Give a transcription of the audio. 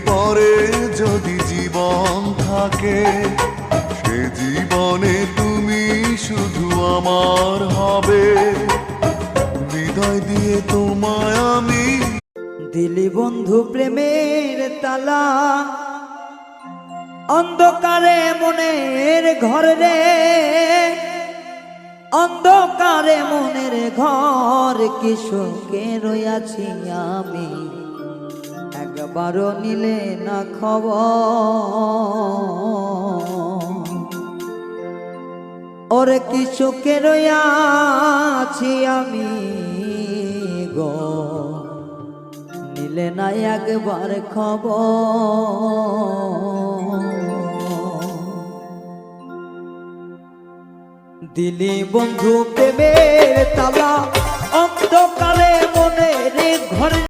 পরে যদি জীবন থাকে, সে জীবনে তুমি শুধু আমার হবে। হৃদয় দিয়ে তোমায় আমি দিলি বন্ধু প্রেমের তালা, অন্ধকারে মনের ঘর রে, অন্ধকারে মনের ঘর, কি সুখে রইয়াছি আমি, একবারও নিলে না খবর। ওরে কি সুখে রইয়াছি আমি গো, নিলে না একবার খবর। দিলি বন্ধু প্রেমের তালা, অন্ধকার